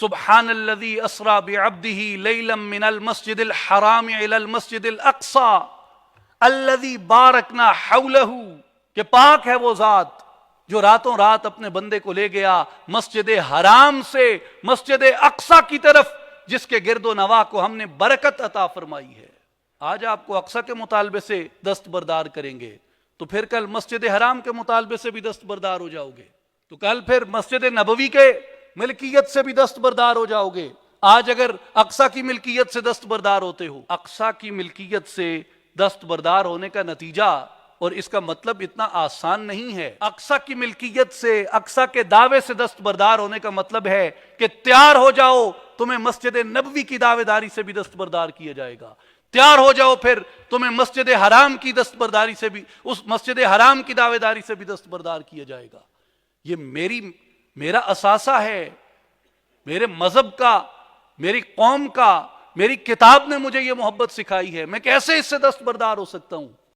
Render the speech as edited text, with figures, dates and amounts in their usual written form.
سبحان الذی اسری بعبدہ لیلا من المسجد الحرام الی المسجد الاقصی الذی بارکنا حولہ، کہ پاک ہے وہ ذات جو راتوں رات اپنے بندے کو لے گیا مسجد حرام سے مسجد اقصی کی طرف، جس کے گرد و نواح کو ہم نے برکت عطا فرمائی ہے۔ آج آپ کو اقصی کے مطالبے سے دستبردار کریں گے تو پھر کل مسجد حرام کے مطالبے سے بھی دستبردار ہو جاؤ گے، تو کل پھر مسجد نبوی کے ملکیت سے بھی دستبردار ہو جاؤ گے۔ آج اگر اقصی کی ملکیت سے دستبردار ہوتے ہو، اقصی کی ملکیت سے دستبردار ہونے کا نتیجہ اور اس کا مطلب اتنا آسان نہیں ہے۔ اقصی کی ملکیت سے، اقصی کے دعوے سے دستبردار ہونے کا مطلب ہے کہ تیار ہو جاؤ، تمہیں مسجد نبوی کی دعوے داری سے بھی دستبردار کیا جائے گا۔ تیار ہو جاؤ، پھر تمہیں مسجد حرام کی دستبرداری سے بھی، اس مسجد حرام کی دعوے داری سے بھی دستبردار کیا جائے گا۔ یہ میرا اثاثہ ہے، میرے مذہب کا، میری قوم کا، میری کتاب نے مجھے یہ محبت سکھائی ہے، میں کیسے اس سے دستبردار ہو سکتا ہوں؟